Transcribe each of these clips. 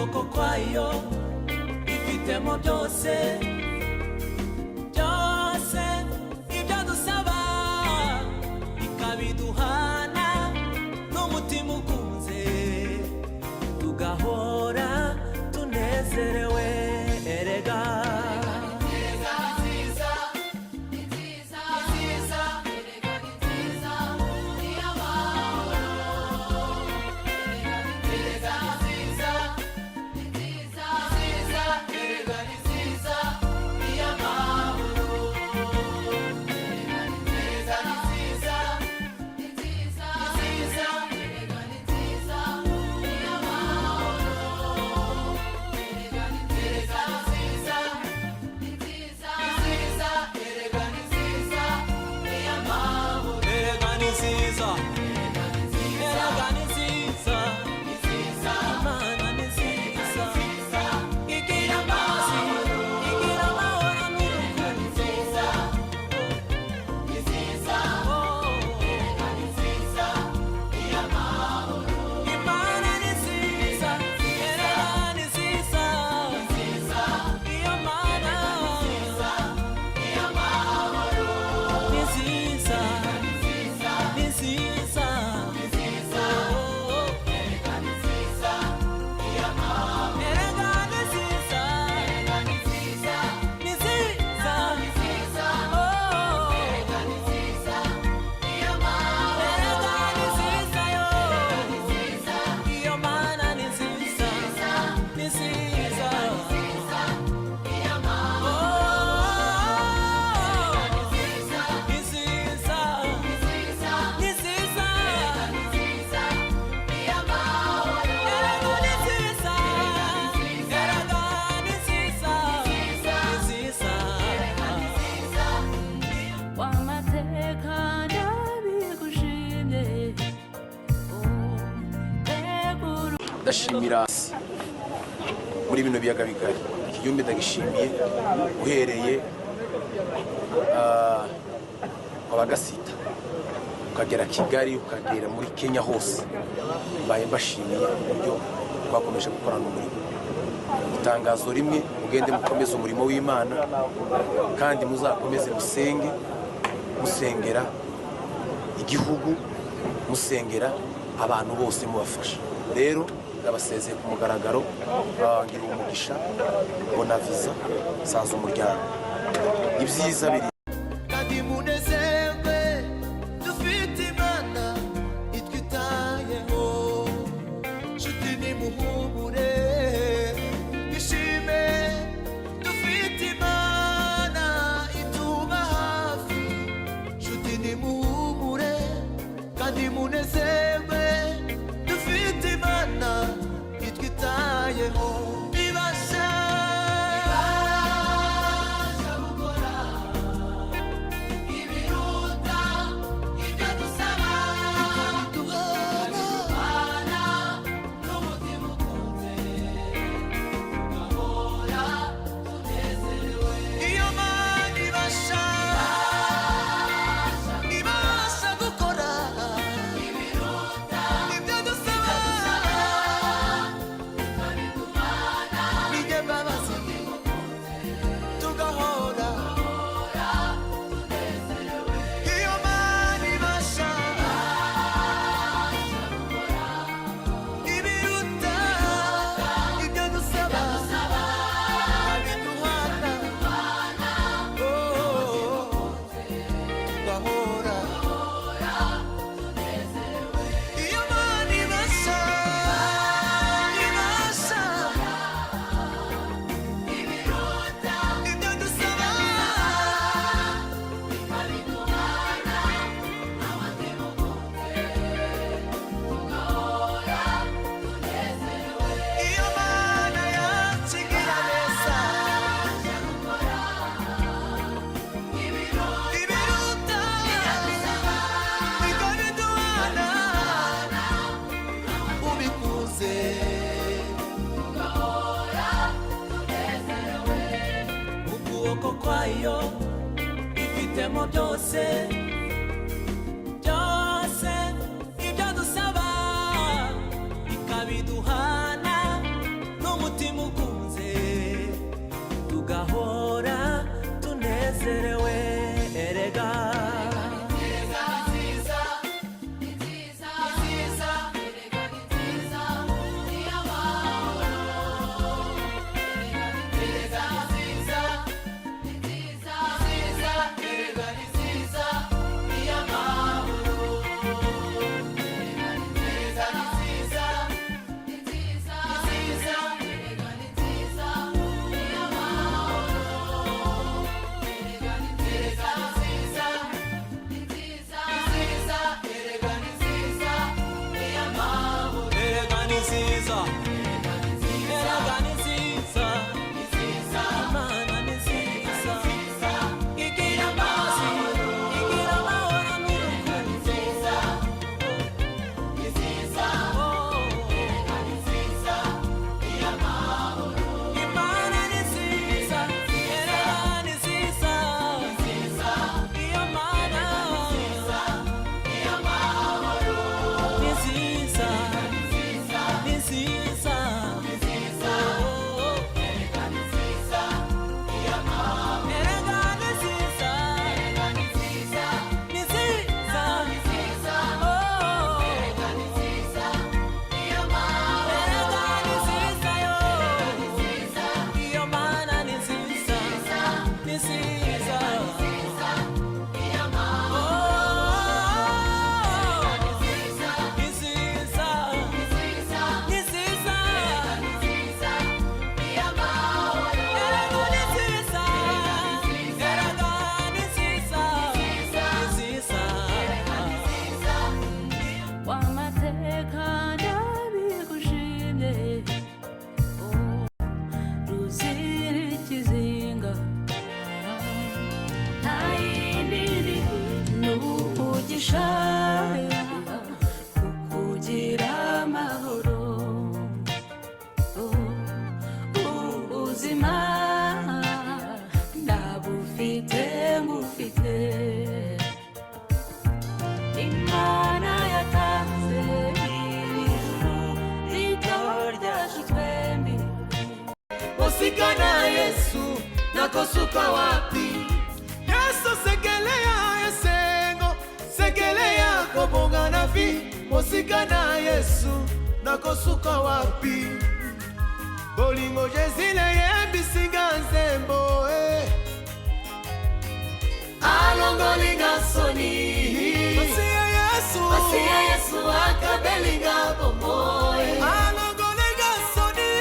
ukuboko kwayo ifitemo byose byose ibyo dusaba ikabiduhana n'umutima ukunze tugahora tunezerewe erega ndashimira muri bino biyaga bigari ikiyumbe ndagishimiye uhereye abagasita ukagera Kigali ukagera muri Kenya hose mbaye mbashimiye uburyo twakomeje gukorana umurimo itangazo rimwe mugende mukomeze umurimo w'Imana kandi muzakomeze musenge musengera igihugu musengera abantu bose mubafasha rero abasezeye ku mugaragaro ngira umugisha bona visa saza umuryango ibyiza biri kandi munezerwe dufite Imana itwitayeho nshuti nimuhumure ishime dufite Imana ituba hafi nshuti nimuhumure kandi munezerwe dufite Imana itwitayeho ibasha gukora ibiruta ibyo dusaba duhana n'umutima ukunze tugahora tunezerewe iyo Mana ibasha gukora ibiruta ibyo dusaba ukuboko kwayo ifitemo byose byose ibyo dusaba ikabiduhana n'umutima Mosikana Yesu nakosuka wapi? Yesu sekelea esengo, sekelea kobonga na vi. Mosikana Yesu nakosuka wapi? Bolingo jezile yembisinga nzembo alongolinga soni. Masiya Yesu akabelinga bomoe. Alongolinga soni.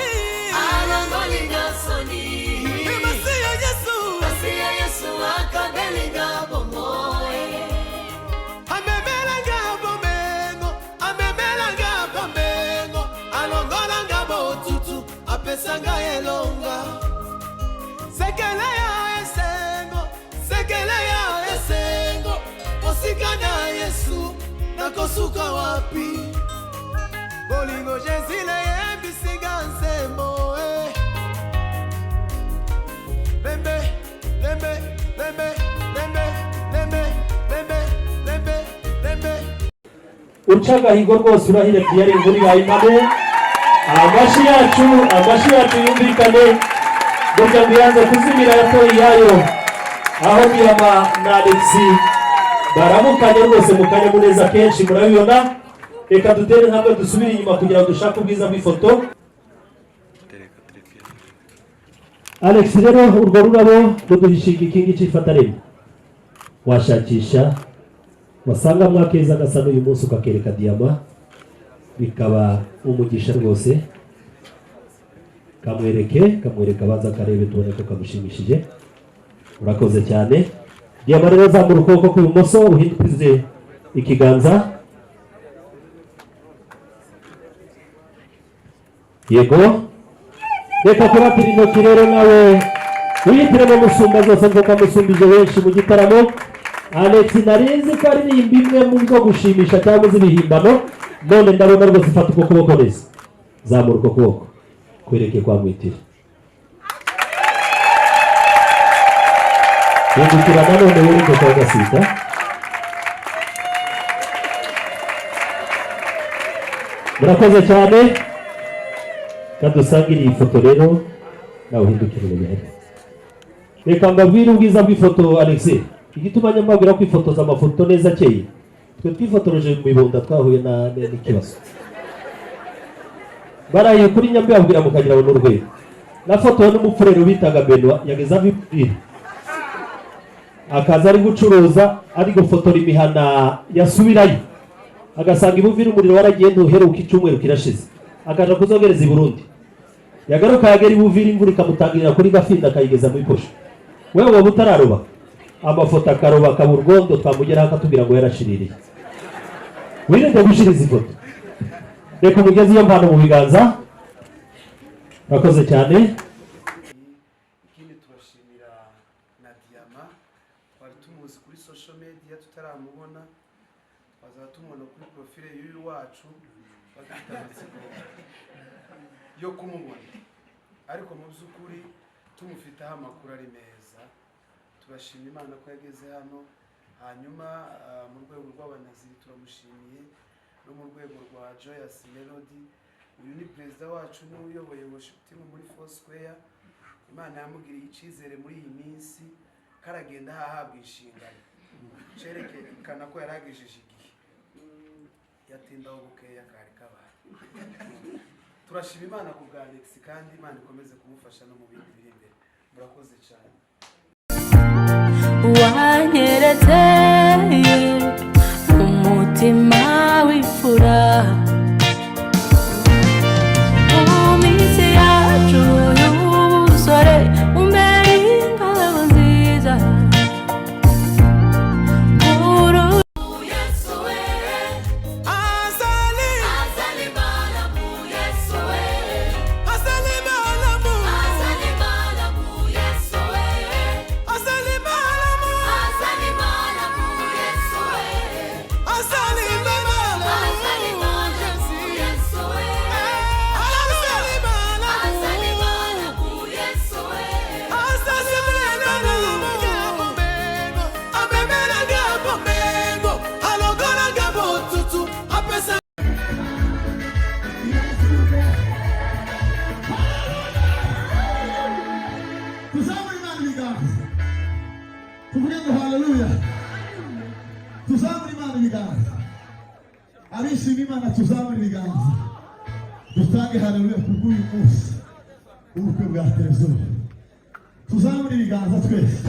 Masiya Yesu akabelinga bomoe. Amemelanga bomengo, alongolanga botutu, apesanga elonga. Sekelea esengo, mosikana Yesu nakosuka wapi? Bolingo jezile yembisinga nzembo lembe. Ucagahigo rwose urahire Pierre Imvura Bayimane. Amashi yacu yumvikane. Burya ngo yanze kuzimira yatoye iyayo. Aho Miyama na Alexi baramukanye rwose mu kanyamuneza kenshi murabibona. Reka dutere intambwe dusubire inyuma kugira ngo dushake ubwiza bw'ifoto. Alex rero urwo rurabo ruduhishinga ikingi cy'ifatareme. Washakisha wasanga mwakeza gasa n'uyu munsi ukakereka diyama bikaba umugisha rwose. Kamwereka baza karebe tubone ko kamushimishije. Urakoze cyane. Diyama rero zamura ukuboko kw'ibumoso uhindukize ikiganza. Yego. Reka kubatira intoki rero nawe wihitiremo musumba zose ngo kamusumbije benshi mu gitaramo. Alex narinzi ko aririmba imwe mu bwo gushimisha cyangwa z'ibihimbano, none ndabona rwose ifata uko kuboko neza. Zamura uko kuboko kwereke kwa mwitira. Yindukira nanone wereke kwa gasita. Murakoze cyane. Kadusangire iyi foto rero nawe uhindukire ubere. Reka mbabwire ubwiza bw'ifoto Alex. Igituma nyamabwira kwifotoza amafoto neza cyeye. Twe twifotoroje mu bibonda twahuye n'ikibazo. Baraye kuri nyambe abwira mukagira ngo n'urwego. Na foto n'umupfurero bitaga Benwa yageza bibiri. Akaza ari gucuruza ari gufotora imihana yasubirayo. Agasanga ibuvira umuriro waragiye ntuheruka icyumweru kirashize. Akaja kuzogereza i Burundi. Yagaruka yagera ibuvira imvura ikamutangirira kuri gafinda akayigeza mu iposho. Wewe waba utararoba amafoto akaroba akaburgondo twamugeraho akatubwira ngo yarashiririye. Wirinde gushiriza ifoto. reka mugeze iyo mpano mu biganza. Murakoze cyane. Ikindi turashimira na Diama, twari tumuzi kuri social media tutaramubona, twazaba tumubona kuri profile y'uyu wacu bagafite amatsiko yo kumubona, ariko mu by'ukuri tumufiteho amakuru ari meza. Turashima Imana ko yageze hano. Hanyuma mu rwego rw'abanaziri turamushimiye, no mu rwego rwa Joyous Melody, uyu ni perezida wacu n'uyoboye worship team muri Foursquare. Imana yamugiriye icyizere muri iyi minsi karagenda hahabwa inshingano, cerekana ko yaragejeje igihe yatindaho bukeya kari kabaye. Turashima Imana ku bwa Alex, kandi Imana ikomeze kumufasha no mu bindi biri imbere. Murakoze cyane. Wanyeretse umutima w'ifura mu minsi yacu y'ubusore, umbere ingabo nziza. Hallelujah. Tuzamuri Imana ibiganza. Abishima Imana tuzamuri ibiganza. Dutange haleluya kubw'uyu munsi ubukwe bwa Terezo. Tuzamuri ibiganza twese.